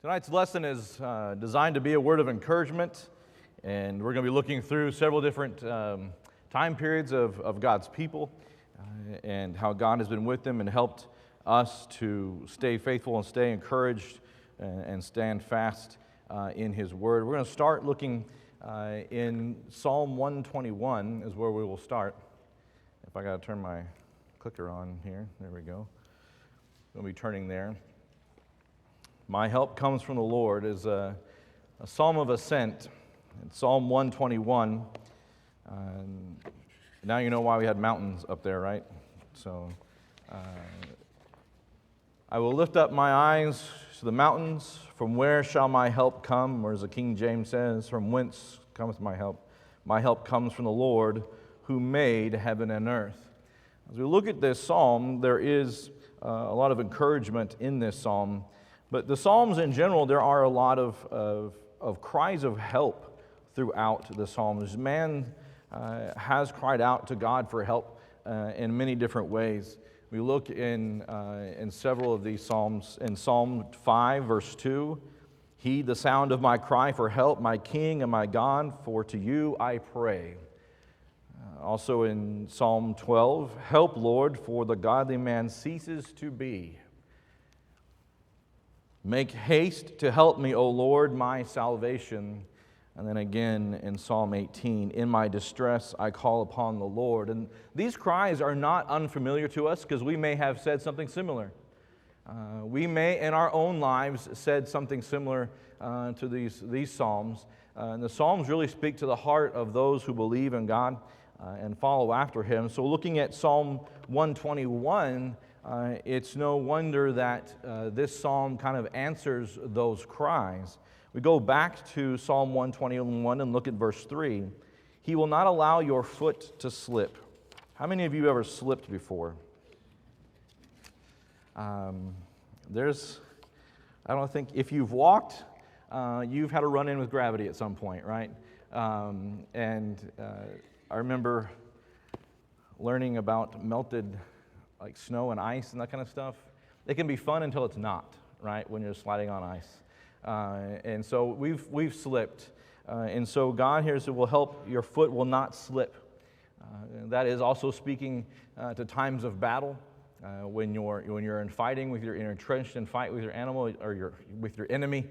Tonight's lesson is designed to be a word of encouragement, and we're going to be looking through several different time periods of God's people and how God has been with them and helped us to stay faithful and stay encouraged and stand fast in His Word. We're going to start looking in Psalm 121 is where we will start. If I got to turn my clicker on here, there we go. We'll be turning there. My help comes from the Lord is a psalm of ascent. It's Psalm 121. Now you know why we had mountains up there, right? So, I will lift up my eyes to the mountains. From where shall my help come? Or as the King James says, from whence cometh my help? My help comes from the Lord who made heaven and earth. As we look at this psalm, there is a lot of encouragement in this psalm. But the Psalms in general, there are a lot of cries of help throughout the Psalms. Man has cried out to God for help in many different ways. We look in several of these Psalms. In Psalm 5, verse 2, heed the sound of my cry for help, my King and my God, for to you I pray. Also in Psalm 12, help, Lord, for the godly man ceases to be. Make haste to help me, O Lord, my salvation. And then again in Psalm 18, in my distress I call upon the Lord. And these cries are not unfamiliar to us because we may have said something similar. We may in our own lives said something similar to these Psalms. And the Psalms really speak to the heart of those who believe in God and follow after Him. So looking at Psalm 121, it's no wonder that this psalm kind of answers those cries. We go back to Psalm 121 and look at verse 3. He will not allow your foot to slip. How many of you ever slipped before? I don't think, if you've walked, you've had a run-in with gravity at some point, right? I remember learning about melted like snow and ice and that kind of stuff. It can be fun until it's not, right, when you're sliding on ice. And so we've slipped. And so God here said, will help, your foot will not slip. That is also speaking to times of battle, when you're in fighting, you're entrenched in fight with your animal, or with your enemy,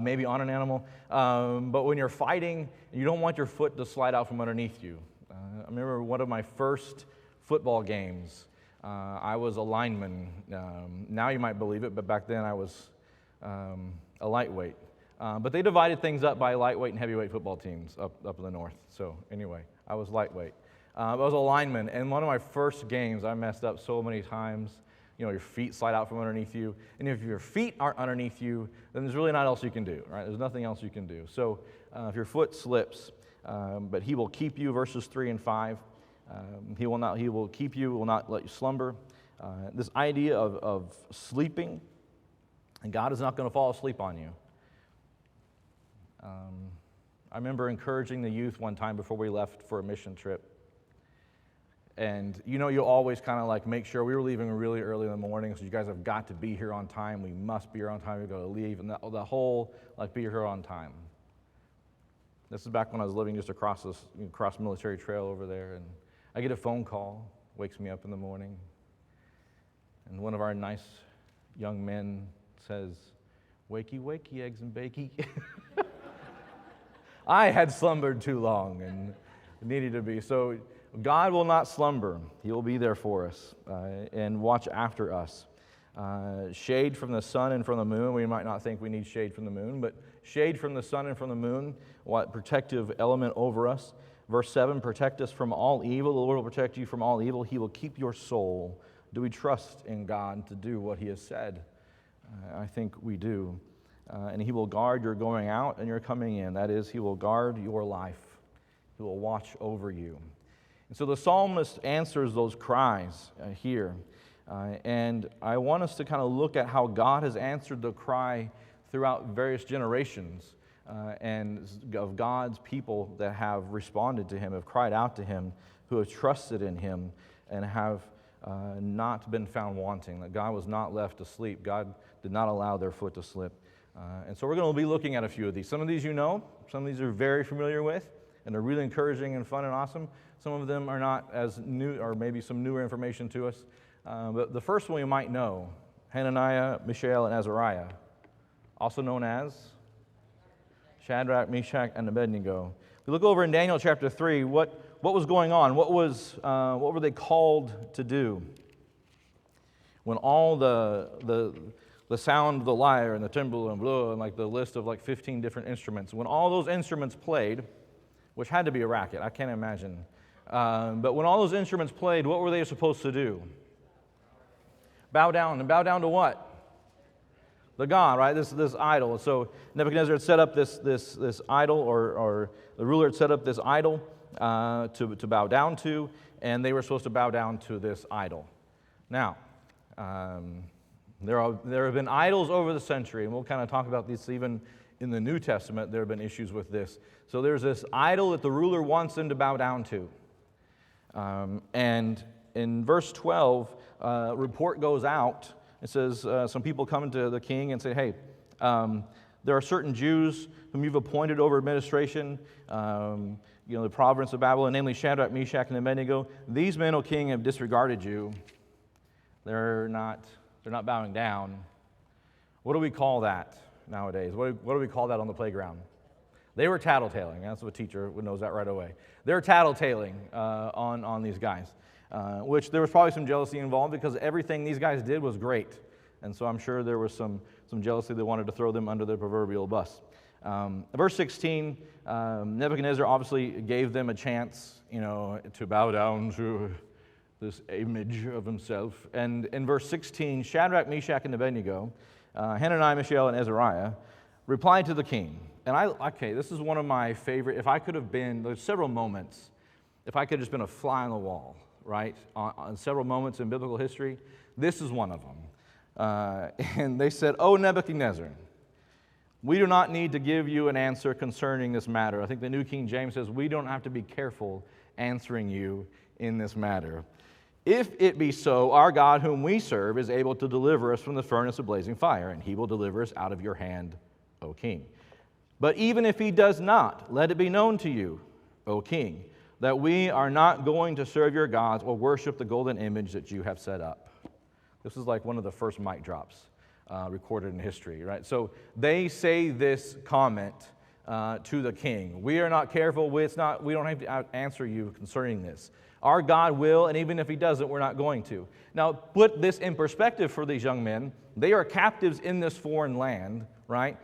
maybe on an animal. But when you're fighting, you don't want your foot to slide out from underneath you. I remember one of my first football games. I was a lineman. Now you might believe it, but back then I was a lightweight. But they divided things up by lightweight and heavyweight football teams up in the north. So anyway, I was lightweight. I was a lineman, and one of my first games, I messed up so many times. You know, your feet slide out from underneath you. And if your feet aren't underneath you, then there's really not else you can do, right? There's nothing else you can do. So if your foot slips, but He will keep you, verses 3 and 5. He will keep you, will not let you slumber. This idea of sleeping, and God is not going to fall asleep on you. I remember encouraging the youth one time before we left for a mission trip. And you always kind of like make sure we were leaving really early in the morning, so you guys have got to be here on time. We must be here on time. We've got to leave. And the whole, be here on time. This is back when I was living just across Military Trail over there. And I get a phone call, wakes me up in the morning, and one of our nice young men says, wakey, wakey, eggs and bakey. I had slumbered too long and needed to be. So God will not slumber. He will be there for us and watch after us. Shade from the sun and from the moon. We might not think we need shade from the moon, but shade from the sun and from the moon, what protective element over us. Verse 7, protect us from all evil. The Lord will protect you from all evil. He will keep your soul. Do we trust in God to do what He has said? I think we do. And He will guard your going out and your coming in. That is, He will guard your life. He will watch over you. And so the psalmist answers those cries here. And I want us to kind of look at how God has answered the cry throughout various generations. And of God's people that have responded to Him, have cried out to Him, who have trusted in Him, and have not been found wanting. That God was not left asleep. God did not allow their foot to slip. And so we're going to be looking at a few of these. Some of these you know, some of these are very familiar with, and they're really encouraging and fun and awesome. Some of them are not as new, or maybe some newer information to us. But the first one you might know, Hananiah, Mishael, and Azariah, also known as Shadrach, Meshach, and Abednego. If we look over in Daniel chapter 3, what was going on? What were they called to do? When all the sound of the lyre and the timbrel and blah, and like the list of like 15 different instruments, when all those instruments played, which had to be a racket, I can't imagine. But when all those instruments played, what were they supposed to do? Bow down. And bow down to what? The god, right? This idol. So Nebuchadnezzar had set up this idol, or the ruler had set up this idol to bow down to, and they were supposed to bow down to this idol. Now, there have been idols over the century, and we'll kind of talk about this even in the New Testament. There have been issues with this. So there's this idol that the ruler wants them to bow down to. And in verse 12, report goes out. It says, some people come to the king and say, hey, there are certain Jews whom you've appointed over administration, the province of Babylon, namely Shadrach, Meshach, and Abednego. These men, O king, have disregarded you. They're not bowing down. What do we call that nowadays? What do we call that on the playground? They were tattletaling. That's what a teacher knows that right away. They're tattletaling on these guys, which there was probably some jealousy involved because everything these guys did was great. And so I'm sure there was some jealousy that wanted to throw them under the proverbial bus. Verse 16, Nebuchadnezzar obviously gave them a chance, to bow down to this image of himself. And in verse 16, Shadrach, Meshach, and Abednego, Hananiah, Mishael, and Azariah, replied to the king. And this is one of my favorite. If I could have been, there's several moments, if I could have just been a fly on the wall, right, on several moments in biblical history, this is one of them. And they said, "O Nebuchadnezzar, we do not need to give you an answer concerning this matter." I think the New King James says, we don't have to be careful answering you in this matter. If it be so, our God whom we serve is able to deliver us from the furnace of blazing fire, and he will deliver us out of your hand, O king. But even if he does not, let it be known to you, O king, that we are not going to serve your gods or worship the golden image that you have set up. This is like one of the first mic drops recorded in history, right? So they say this comment to the king. We are not careful. We don't have to answer you concerning this. Our God will, and even if he doesn't, we're not going to. Now, put this in perspective for these young men. They are captives in this foreign land, right?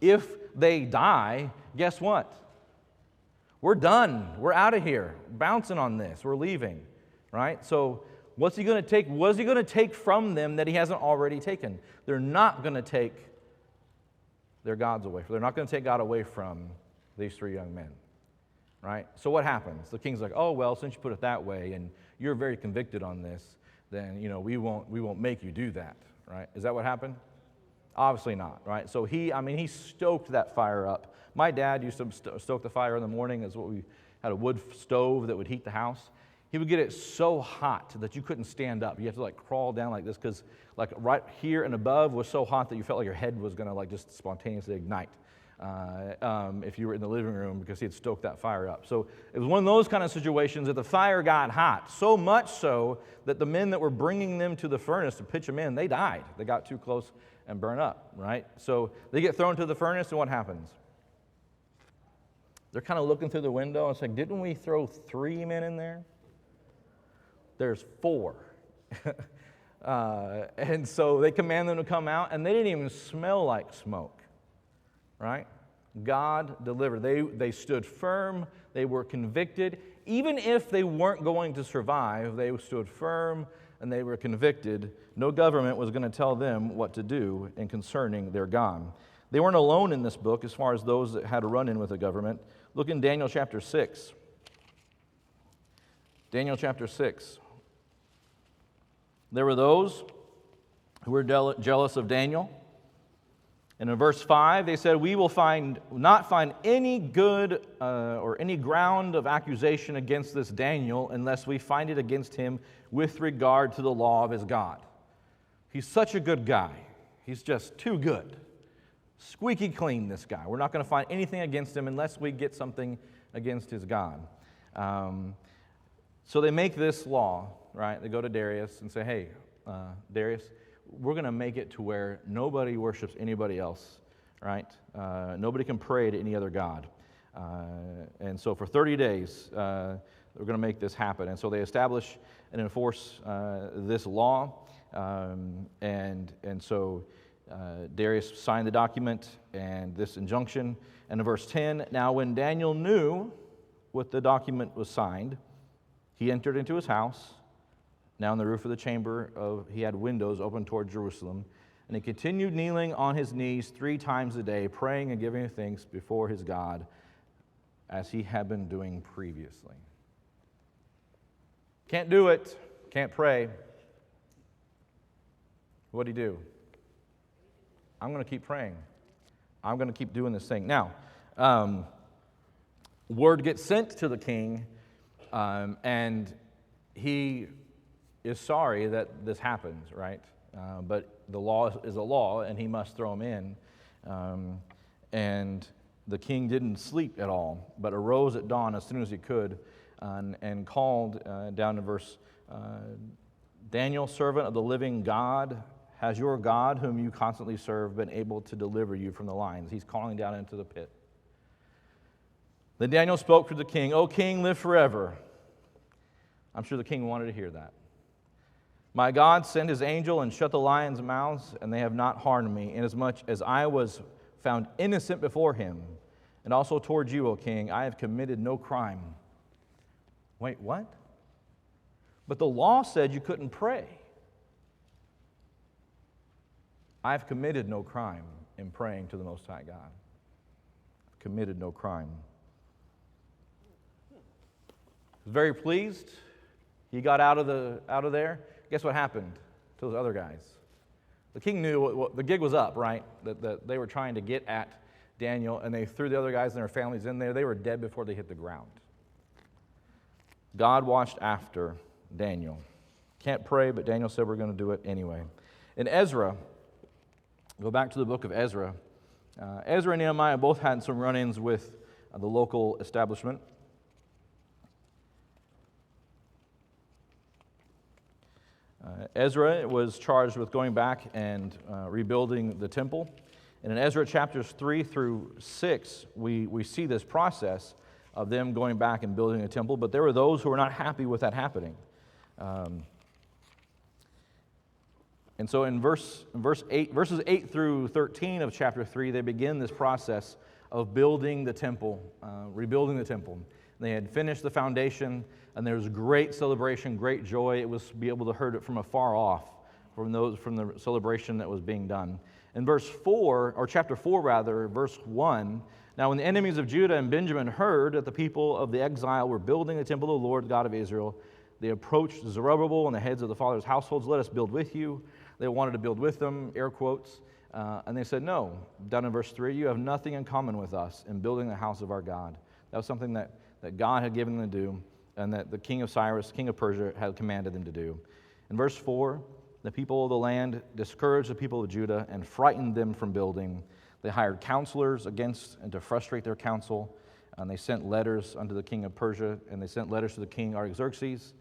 If they die, guess what? We're done. We're out of here. Bouncing on this. We're leaving, right? So what's he going to take? What is he going to take from them that he hasn't already taken? They're not going to take their gods away. They're not going to take God away from these three young men. Right? So what happens? The king's like, oh, well, since you put it that way and you're very convicted on this, then, we won't make you do that, right? Is that what happened? Obviously not, right? So he stoked that fire up. My dad used to stoke the fire in the morning. That's what we had, a wood stove that would heat the house. He would get it so hot that you couldn't stand up. You have to crawl down like this because right here and above was so hot that you felt like your head was going to just spontaneously ignite. If you were in the living room because he had stoked that fire up. So it was one of those kind of situations that the fire got hot, so much so that the men that were bringing them to the furnace to pitch them in, they died. They got too close and burned up, right? So they get thrown to the furnace, and what happens? They're kind of looking through the window and saying, didn't we throw 3 men in there? There's 4. And so they command them to come out, and they didn't even smell like smoke. Right? God delivered. They stood firm. They were convicted. Even if they weren't going to survive, they stood firm and they were convicted. No government was going to tell them what to do in concerning their God. They weren't alone in this book as far as those that had a run-in with the government. Look in Daniel chapter 6. Daniel chapter 6. There were those who were jealous of Daniel. And in verse 5, they said, we will not find any good or any ground of accusation against this Daniel unless we find it against him with regard to the law of his God. He's such a good guy. He's just too good. squeaky clean, this guy. We're not going to find anything against him unless we get something against his God. So they make this law, right? They go to Darius and say, hey, Darius, we're going to make it to where nobody worships anybody else, right? Nobody can pray to any other God. And so for 30 days, we're going to make this happen. And so they establish and enforce this law. And so Darius signed the document and this injunction. And in verse 10, now when Daniel knew what the document was signed, he entered into his house. Now in the roof of the chamber, he had windows open toward Jerusalem. And he continued kneeling on his knees 3 times a day, praying and giving thanks before his God, as he had been doing previously. Can't do it. Can't pray. What'd he do? I'm going to keep praying. I'm going to keep doing this thing. Now, word gets sent to the king, and he is sorry that this happens, right? But the law is a law, and he must throw him in. And the king didn't sleep at all, but arose at dawn as soon as he could, and called, down to verse, Daniel, servant of the living God, has your God, whom you constantly serve, been able to deliver you from the lions? He's calling down into the pit. Then Daniel spoke to the king, O king, live forever. I'm sure the king wanted to hear that. My God sent his angel and shut the lions' mouths, and they have not harmed me, inasmuch as I was found innocent before him. And also toward you, O king, I have committed no crime. Wait, what? But the law said you couldn't pray. I've committed no crime in praying to the Most High God. I've committed no crime. He was very pleased. He got out of there. Guess what happened to those other guys? The king knew the gig was up, right? That they were trying to get at Daniel, and they threw the other guys and their families in there. They were dead before they hit the ground. God watched after Daniel. Can't pray, but Daniel said we're going to do it anyway. In Ezra, go back to the book of Ezra. Ezra and Nehemiah both had some run-ins with the local establishment. Ezra was charged with going back and rebuilding the temple. And in Ezra chapters 3 through 6, we see this process of them going back and building a temple, but there were those who were not happy with that happening. And so in verses 8 through 13 of chapter 3, they begin this process of building the temple, rebuilding the temple. They had finished the foundation, and there was great celebration, great joy. It was to be able to hear it from afar off, from the celebration that was being done. In chapter 4, verse 1, now when the enemies of Judah and Benjamin heard that the people of the exile were building the temple of the Lord God of Israel, they approached Zerubbabel and the heads of the fathers' households, let us build with you. They wanted to build with them, air quotes, and they said, no. Down in verse 3, you have nothing in common with us in building the house of our God. That was something that God had given them to do, and that the king of Cyrus, king of Persia, had commanded them to do. In verse 4, the people of the land discouraged the people of Judah and frightened them from building. They hired counselors against and to frustrate their counsel, and they sent letters unto the king of Persia, and they sent letters to the king Artaxerxes,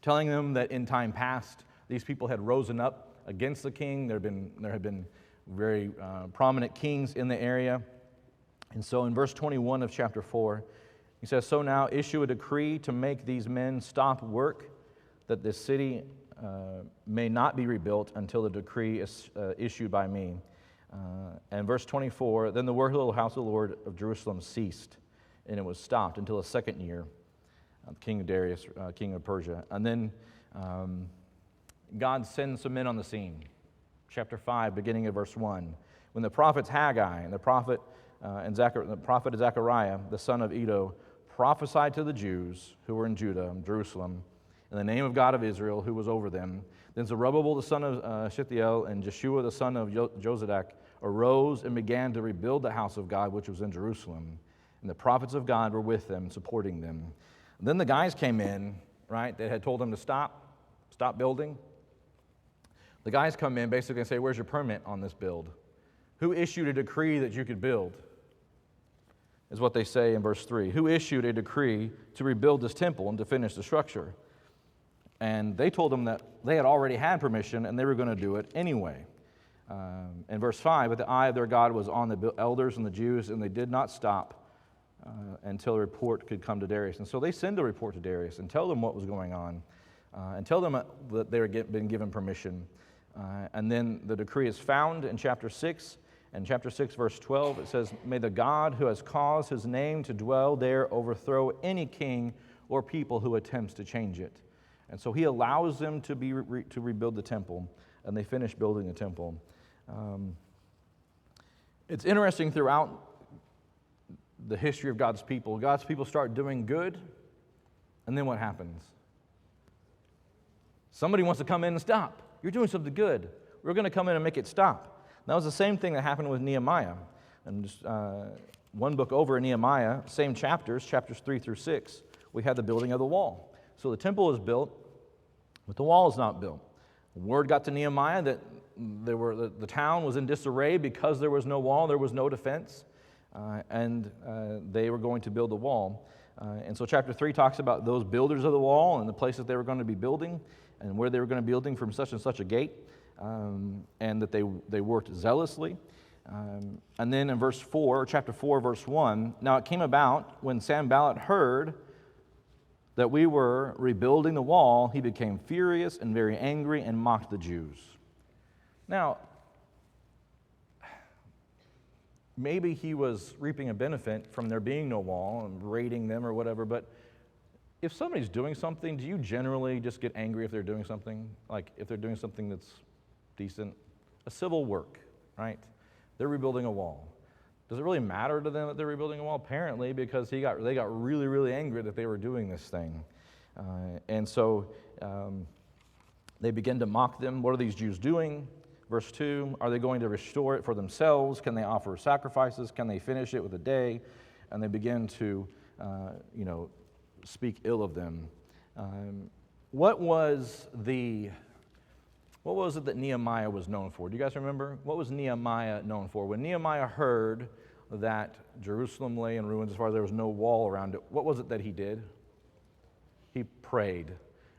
telling them that in time past these people had risen up against the king. There had been very prominent kings in the area. And so in verse 21 of chapter 4, he says, so now issue a decree to make these men stop work, that this city may not be rebuilt until the decree is issued by me. And verse 24, then the work of the house of the Lord of Jerusalem ceased, and it was stopped until the second year of King Darius, king of Persia. And then God sends some men on the scene. Chapter 5, beginning of verse 1. When the prophets Haggai and the prophet Zechariah, the son of Iddo, prophesied to the Jews who were in Judah, Jerusalem, in the name of God of Israel, who was over them, then Zerubbabel the son of Shealtiel and Jeshua the son of Jozadak arose and began to rebuild the house of God, which was in Jerusalem. And the prophets of God were with them, supporting them. And then the guys came in, right, that had told them to stop building. The guys come in basically and say, where's your permit on this build? Who issued a decree that you could build? Is what they say in verse 3. Who issued a decree to rebuild this temple and to finish the structure? And they told them that they had already had permission and they were going to do it anyway. In verse 5, but the eye of their God was on the elders and the Jews, and they did not stop until a report could come to Darius. And so they send a report to Darius and tell them what was going on, and tell them that they had been given permission. And then the decree is found in chapter 6. In chapter 6, verse 12, it says, may the God who has caused his name to dwell there overthrow any king or people who attempts to change it. And so he allows them to rebuild the temple, and they finish building the temple. It's interesting throughout the history of God's people start doing good, and then what happens? Somebody wants to come in and stop. You're doing something good. We're going to come in and make it stop. That was the same thing that happened with Nehemiah. And just one book over in Nehemiah, same chapters 3 through 6, we had the building of the wall. So the temple is built, but the wall is not built. Word got to Nehemiah that the town was in disarray because there was no wall, there was no defense, and they were going to build the wall. And so chapter 3 talks about those builders of the wall and the places they were going to be building and where they were going to be building from such and such a gate. And that they worked zealously. And then in chapter 4, verse 1, now it came about when Sanballat heard that we were rebuilding the wall, he became furious and very angry and mocked the Jews. Now, maybe he was reaping a benefit from there being no wall and raiding them or whatever, but if somebody's doing something, do you generally just get angry if they're doing something? Like if they're doing something that's decent, a civil work, right? They're rebuilding a wall. Does it really matter to them that they're rebuilding a wall? Apparently, because they got really, really angry that they were doing this thing. And so they begin to mock them. What are these Jews doing? Verse 2, are they going to restore it for themselves? Can they offer sacrifices? Can they finish it with a day? And they begin to, speak ill of them. What was it that Nehemiah was known for? Do you guys remember? What was Nehemiah known for? When Nehemiah heard that Jerusalem lay in ruins as far as there was no wall around it, what was it that he did? He prayed.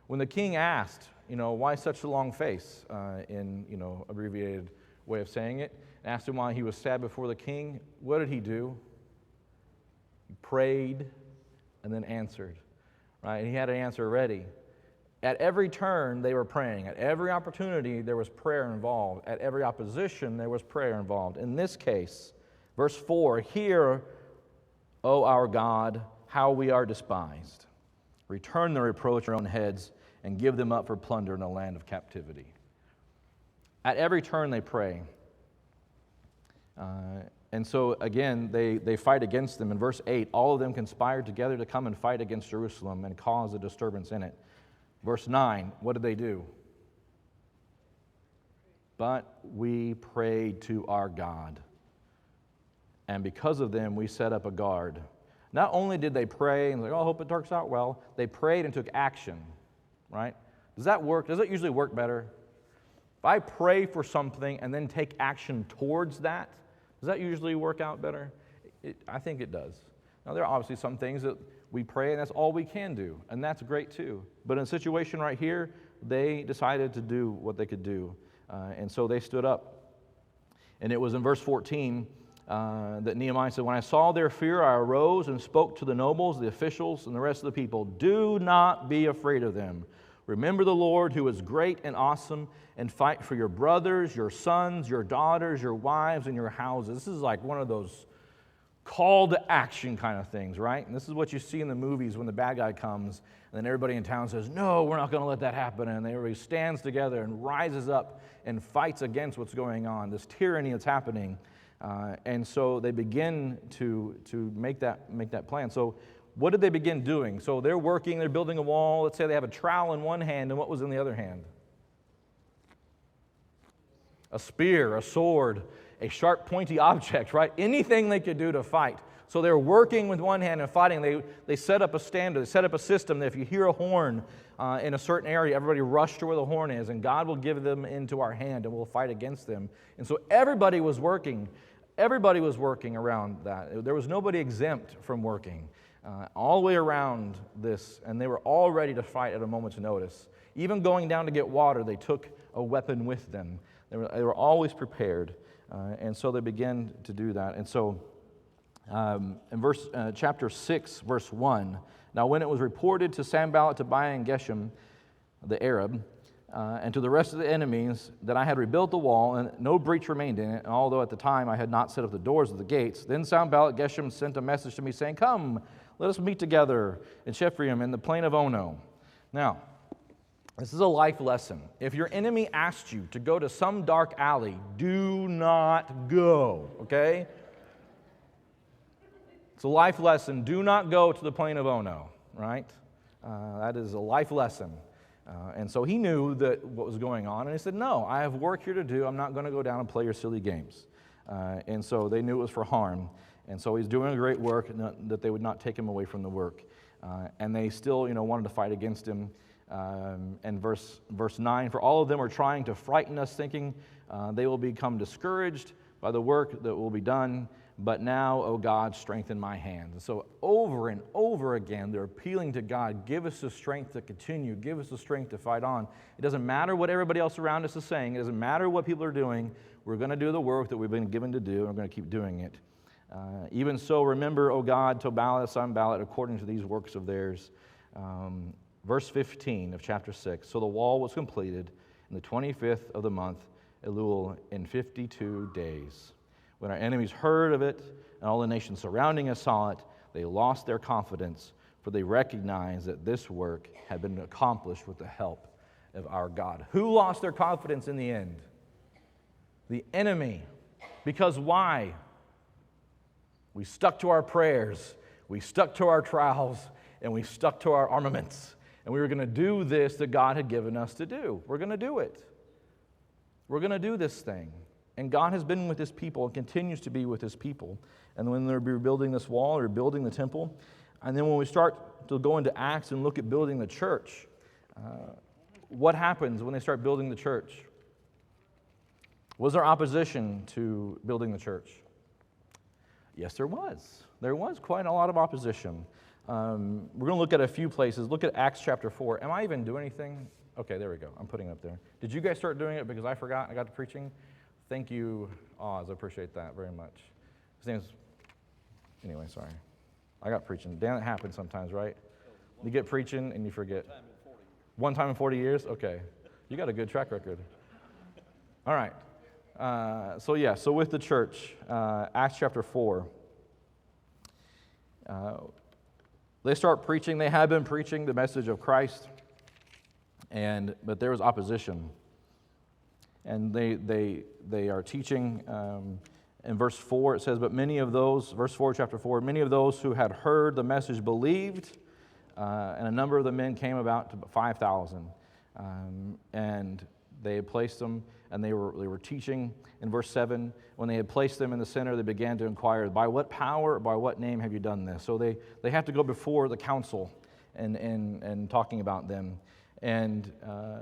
When the king asked, why such a long face, in, abbreviated way of saying it, asked him why he was sad before the king, what did he do? He prayed and then answered, right? And he had an answer ready. At every turn, they were praying. At every opportunity, there was prayer involved. At every opposition, there was prayer involved. In this case, verse 4, hear, O our God, how we are despised. Return the reproach on our own heads and give them up for plunder in the land of captivity. At every turn, they pray. And so, again, they fight against them. In verse 8, all of them conspired together to come and fight against Jerusalem and cause a disturbance in it. Verse 9, what did they do? But we prayed to our God, and because of them, we set up a guard. Not only did they pray and I hope it works out well, they prayed and took action, right? Does that work? Does it usually work better? If I pray for something and then take action towards that, does that usually work out better? I think it does. Now, there are obviously some things that we pray and that's all we can do, and that's great too. But in a situation right here, they decided to do what they could do, and so they stood up. And it was in verse 14 that Nehemiah said, when I saw their fear, I arose and spoke to the nobles, the officials, and the rest of the people. Do not be afraid of them. Remember the Lord who is great and awesome, and fight for your brothers, your sons, your daughters, your wives, and your houses. This is like one of those call to action kind of things, right? And this is what you see in the movies when the bad guy comes, and then everybody in town says, no, we're not going to let that happen. And everybody stands together and rises up and fights against what's going on, this tyranny that's happening. And so they begin to make that plan. So what did they begin doing? So they're working, they're building a wall. Let's say they have a trowel in one hand, and what was in the other hand? A spear, a sword, a sharp, pointy object, right? Anything they could do to fight. So they were working with one hand and fighting. They set up a standard. They set up a system that if you hear a horn in a certain area, everybody rush to where the horn is, and God will give them into our hand, and we'll fight against them. And so everybody was working. Everybody was working around that. There was nobody exempt from working all the way around this, and they were all ready to fight at a moment's notice. Even going down to get water, they took a weapon with them. They were always prepared, and so they began to do that. And so in chapter 6, verse 1, now when it was reported to Sanballat, Tobiah, and Geshem, the Arab, and to the rest of the enemies that I had rebuilt the wall, and no breach remained in it, and although at the time I had not set up the doors of the gates, then Sanballat, Geshem sent a message to me saying, "Come, let us meet together in Shephraim in the plain of Ono." Now, this is a life lesson. If your enemy asked you to go to some dark alley, do not go, okay? It's a life lesson. Do not go to the plain of Ono, right? That is a life lesson. And so he knew that what was going on, and he said, "No, I have work here to do. I'm not going to go down and play your silly games." And so they knew it was for harm. And so he's doing a great work, that they would not take him away from the work. And they still, wanted to fight against him. And verse 9, "For all of them are trying to frighten us, thinking they will become discouraged by the work that will be done. But now, O God, strengthen my hands." And so over and over again, they're appealing to God, give us the strength to continue, give us the strength to fight on. It doesn't matter what everybody else around us is saying. It doesn't matter what people are doing. We're going to do the work that we've been given to do, and we're going to keep doing it. "Even so, remember, O God, Tobiah, Sanballat, according to these works of theirs." Verse 15 of chapter 6, "So the wall was completed in the 25th of the month, Elul, in 52 days. When our enemies heard of it, and all the nations surrounding us saw it, they lost their confidence, for they recognized that this work had been accomplished with the help of our God." Who lost their confidence in the end? The enemy. Because why? We stuck to our prayers, we stuck to our trials, and we stuck to our armaments. And we were going to do this that God had given us to do. We're going to do it. We're going to do this thing. And God has been with His people and continues to be with His people. And when they're rebuilding this wall or building the temple, and then when we start to go into Acts and look at building the church, what happens when they start building the church? Was there opposition to building the church? Yes, there was. There was quite a lot of opposition. We're going to look at a few places. Look at Acts chapter 4. Am I even doing anything? Okay, there we go. I'm putting it up there. Did you guys start doing it because I forgot? I got to preaching? Thank you, Oz. I appreciate that very much. His name's... Anyway, sorry. I got preaching. Dan, it happens sometimes, right? You get preaching and you forget. One time in 40 years? Okay. You got a good track record. All right. So with the church, Acts chapter 4. They start preaching. They have been preaching the message of Christ, but there was opposition. And they are teaching. In verse 4 it says, "But many of those," verse 4, chapter 4, "many of those who had heard the message believed, and a number of the men came about to 5,000. And they had placed them, and they were teaching." In verse 7, "When they had placed them in the center, they began to inquire, 'By what power or by what name have you done this?'" So they have to go before the council and talking about them, and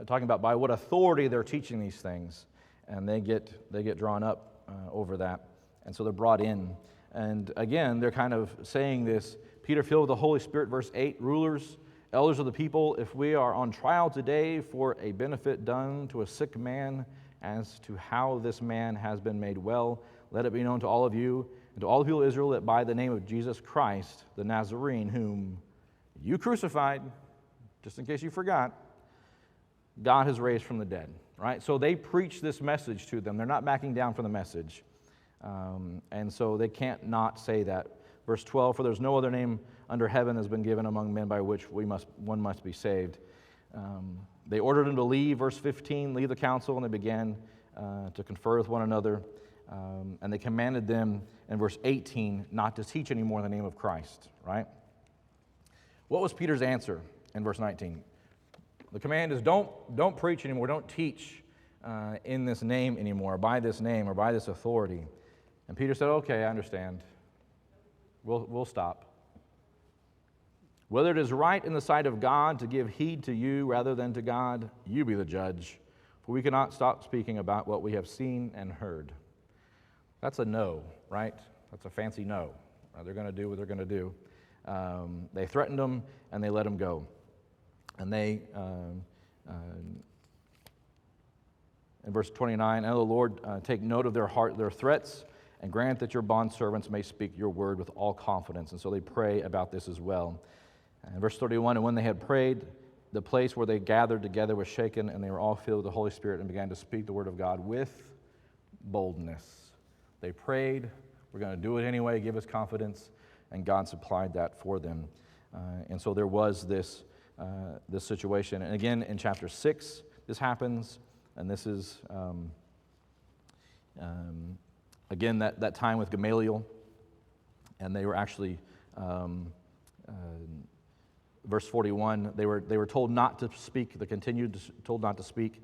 talking about by what authority they're teaching these things. And they get drawn up over that. And so they're brought in. And again, they're kind of saying this. Peter, filled with the Holy Spirit, verse 8, "Rulers, elders of the people, if we are on trial today for a benefit done to a sick man, as to how this man has been made well, let it be known to all of you and to all the people of Israel that by the name of Jesus Christ, the Nazarene, whom you crucified," just in case you forgot, "God has raised from the dead." Right? So they preach this message to them. They're not backing down from the message. And so they can't not say that. Verse 12, "For there's no other name under heaven has been given among men by which one must be saved." They ordered them to leave, verse 15, leave the council, and they began to confer with one another. And they commanded them, in verse 18, not to teach anymore in the name of Christ. Right? What was Peter's answer in verse 19? The command is don't preach anymore, don't teach in this name anymore, by this name or by this authority. And Peter said, "Okay, I understand. We'll stop. Whether it is right in the sight of God to give heed to you rather than to God, you be the judge. For we cannot stop speaking about what we have seen and heard. That's a no, right? That's a fancy no. They're going to do what they're going to do. They threatened him, and they let him go. And they, in verse 29, "And the Lord take note of their threats, and grant that your bondservants may speak your word with all confidence." And so they pray about this as well. And verse 31, "And when they had prayed, the place where they gathered together was shaken, and they were all filled with the Holy Spirit and began to speak the word of God with boldness." They prayed, "We're going to do it anyway, give us confidence," and God supplied that for them. And so there was this situation. And again, in chapter 6, this happens, and this is, again, that time with Gamaliel, and they were actually... verse 41, they were told not to speak. They continued told not to speak.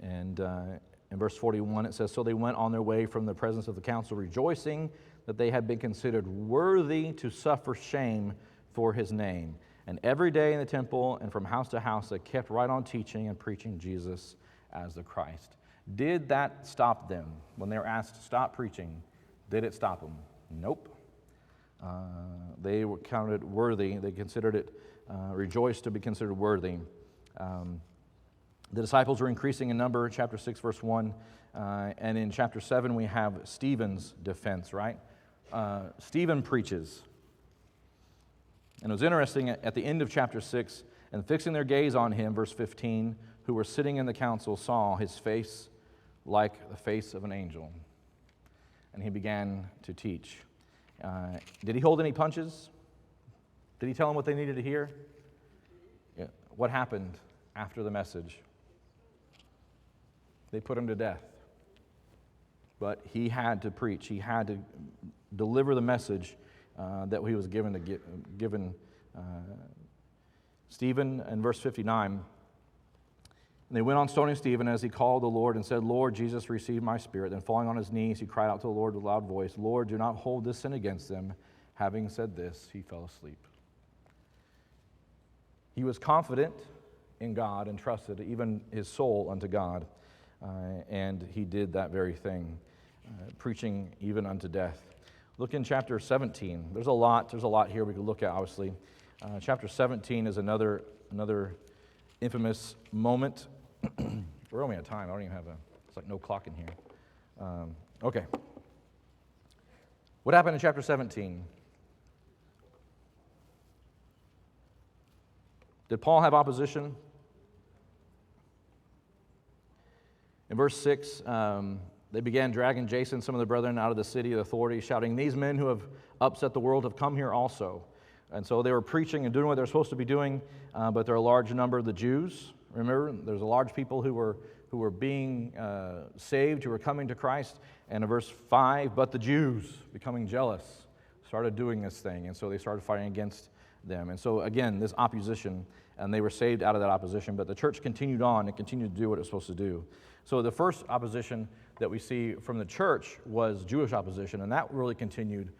In verse 41, it says, "So they went on their way from the presence of the council, rejoicing that they had been considered worthy to suffer shame for his name. And every day in the temple and from house to house, they kept right on teaching and preaching Jesus as the Christ." Did that stop them? When they were asked to stop preaching, did it stop them? Nope. They were counted worthy. They considered it, rejoiced to be considered worthy. The disciples were increasing in number, chapter 6, verse 1. And in chapter 7, we have Stephen's defense, right? Stephen preaches. And it was interesting, at the end of chapter 6, "And fixing their gaze on him," verse 15, "who were sitting in the council saw his face like the face of an angel. And he began to teach." Did he hold any punches? Did he tell them what they needed to hear? Yeah. What happened after the message? They put him to death. But he had to preach. He had to deliver the message that he was given. Stephen, in verse 59, "And they went on stoning Stephen as he called the Lord and said, 'Lord Jesus, receive my spirit.' Then falling on his knees, he cried out to the Lord with a loud voice, 'Lord, do not hold this sin against them.' Having said this, he fell asleep." He was confident in God and trusted even his soul unto God. And he did that very thing, preaching even unto death. Look in chapter 17. There's a lot here we could look at, obviously. Chapter 17 is another infamous moment. We're only at time. I don't even have it's like no clock in here. Okay. What happened in chapter 17? Did Paul have opposition? In verse 6, they began dragging Jason, some of the brethren, out of the city of authority, shouting, "These men who have upset the world have come here also." And so they were preaching and doing what they're supposed to be doing, but there are a large number of the Jews. Remember, there's a large people who were being saved, who were coming to Christ. And in verse 5, "But the Jews, becoming jealous, started doing this thing." And so they started fighting against them. And so again, this opposition, and they were saved out of that opposition. But the church continued on and continued to do what it was supposed to do. So the first opposition that we see from the church was Jewish opposition, and that really continued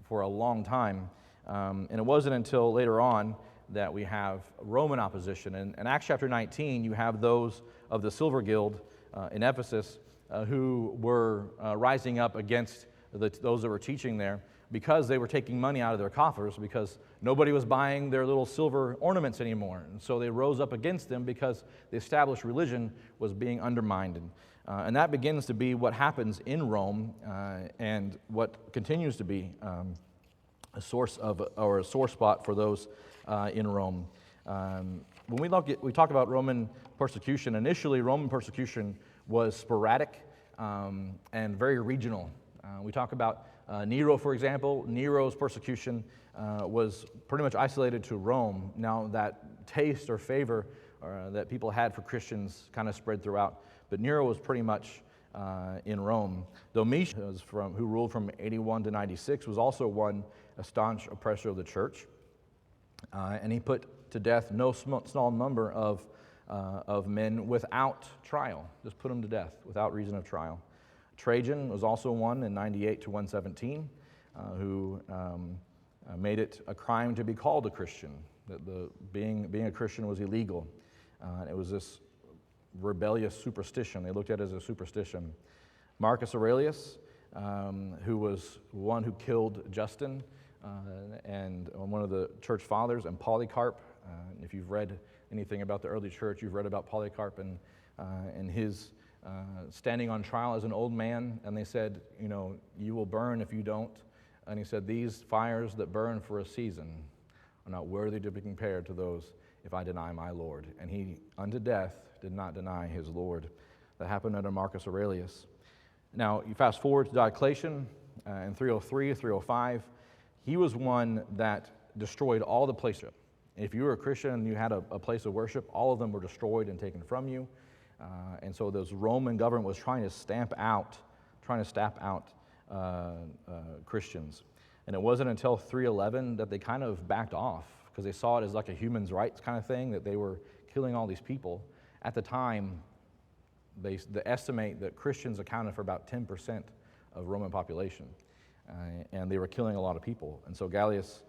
for a long time. And it wasn't until later on that we have Roman opposition. And in Acts chapter 19, you have those of the Silver Guild in Ephesus who were rising up against those that were teaching there because they were taking money out of their coffers because nobody was buying their little silver ornaments anymore. And so they rose up against them because the established religion was being undermined. And that begins to be what happens in Rome and what continues to be a sore spot for those in Rome. When we talk about Roman persecution, initially Roman persecution was sporadic and very regional. We talk about Nero, for example. Nero's persecution was pretty much isolated to Rome. Now that taste or favor that people had for Christians kind of spread throughout. But Nero was pretty much in Rome. Domitian, who ruled from 81 to 96, was also a staunch oppressor of the church. And he put to death no small number of men without trial. Just put them to death without reason of trial. Trajan was also one in 98 to 117. who made it a crime to be called a Christian, that being a Christian was illegal. It was this rebellious superstition. They looked at it as a superstition. Marcus Aurelius, who was one who killed Justin, and one of the church fathers, and Polycarp. If you've read anything about the early church, you've read about Polycarp and his standing on trial as an old man, and they said, you will burn if you don't. And he said, these fires that burn for a season are not worthy to be compared to those if I deny my Lord. And he, unto death, did not deny his Lord. That happened under Marcus Aurelius. Now, you fast forward to Diocletian in 303, 305. He was one that destroyed all the places. If you were a Christian and you had a place of worship, all of them were destroyed and taken from you. And so this Roman government was trying to stamp out Christians. And it wasn't until 311 that they kind of backed off, because they saw it as like a human rights kind of thing, that they were killing all these people. At the time, they estimate that Christians accounted for about 10% of Roman population, and they were killing a lot of people. And so Gallius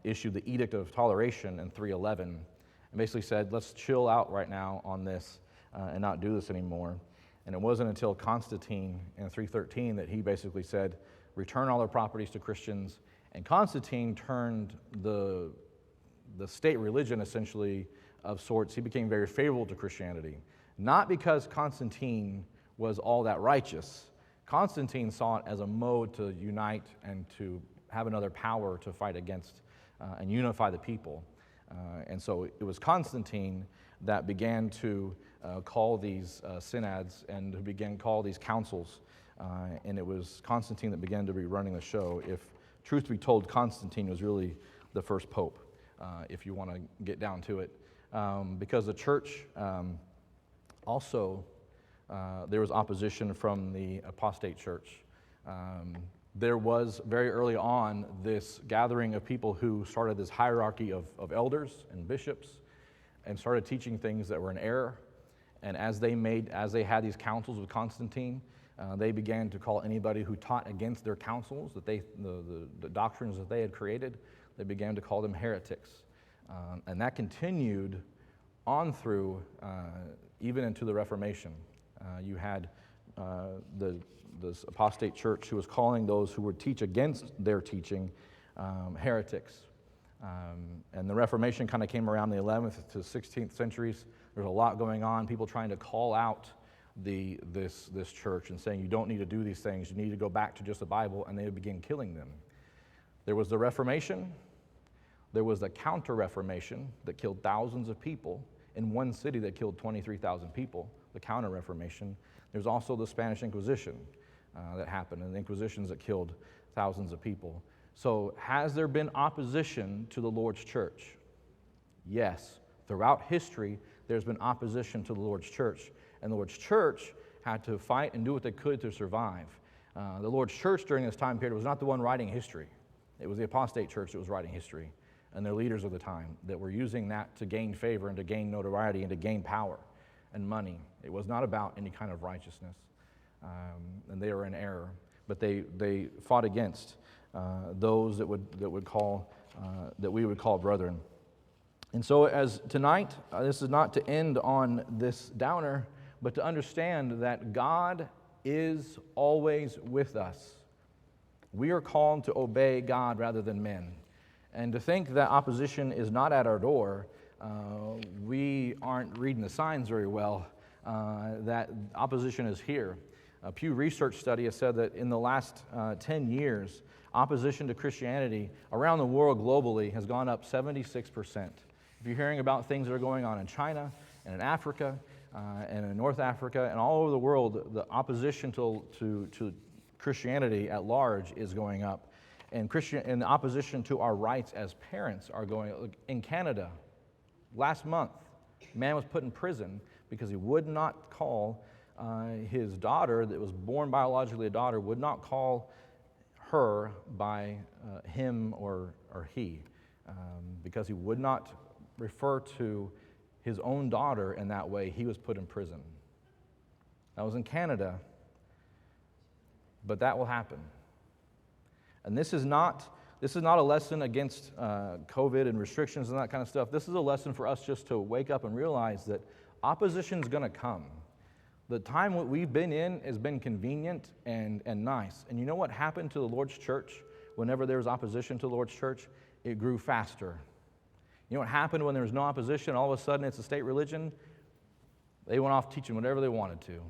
issued the Edict of Toleration in 311 and basically said, let's chill out right now on this and not do this anymore. And it wasn't until Constantine in 313 that he basically said, return all their properties to Christians. And Constantine turned the state religion, essentially, of sorts. He became very favorable to Christianity. Not because Constantine was all that righteous. Constantine saw it as a mode to unite and to have another power to fight against and unify the people. And so it was Constantine that began to call these synods and who began to call these councils. And it was Constantine that began to be running the show. If truth be told, Constantine was really the first pope, if you want to get down to it. Because the church also, there was opposition from the Apostate Church. There was very early on this gathering of people who started this hierarchy of elders and bishops and started teaching things that were in error. And as they had these councils with Constantine, they began to call anybody who taught against their councils, that the doctrines that they had created, they began to call them heretics. And that continued on through even into the Reformation. You had this Apostate Church who was calling those who would teach against their teaching heretics. And the Reformation kind of came around the 11th to 16th centuries. There's a lot going on, people trying to call out this church and saying, you don't need to do these things, you need to go back to just the Bible, and they would begin killing them. There was the Reformation. There was the Counter-Reformation that killed thousands of people in one city that killed 23,000 people, the Counter-Reformation. There's also the Spanish Inquisition that happened, and the Inquisitions that killed thousands of people. So has there been opposition to the Lord's church? Yes. Throughout history, there's been opposition to the Lord's church, and the Lord's church had to fight and do what they could to survive. The Lord's church during this time period was not the one writing history. It was the Apostate Church that was writing history, and their leaders of the time that were using that to gain favor and to gain notoriety and to gain power and money. It was not about any kind of righteousness, and they were in error. But they fought against those that we would call brethren. And so, as tonight, this is not to end on this downer, but to understand that God is always with us. We are called to obey God rather than men. And to think that opposition is not at our door, we aren't reading the signs very well, that opposition is here. A Pew Research study has said that in the last 10 years, opposition to Christianity around the world globally has gone up 76%. If you're hearing about things that are going on in China and in Africa and in North Africa and all over the world, the opposition to Christianity at large is going up. And the opposition to our rights as parents are going up. In Canada, last month, a man was put in prison because he would not call his daughter, that was born biologically a daughter, would not call her by him or he, because he would not refer to his own daughter in that way. He was put in prison. That was in Canada, but that will happen. And this is not a lesson against COVID and restrictions and that kind of stuff. This is a lesson for us just to wake up and realize that opposition is going to come. The time what we've been in has been convenient and nice. And you know what happened to the Lord's church whenever there was opposition to the Lord's church? It grew faster. You know what happened when there was no opposition? All of a sudden it's a state religion. They went off teaching whatever they wanted to.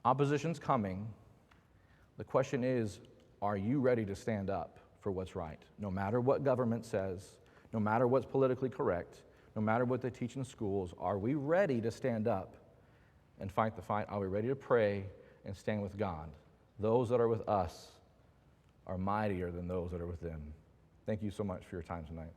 Opposition's coming. The question is, are you ready to stand up for what's right? No matter what government says, no matter what's politically correct, no matter what they teach in schools, are we ready to stand up and fight the fight? Are we ready to pray and stand with God? Those that are with us are mightier than those that are with them. Thank you so much for your time tonight.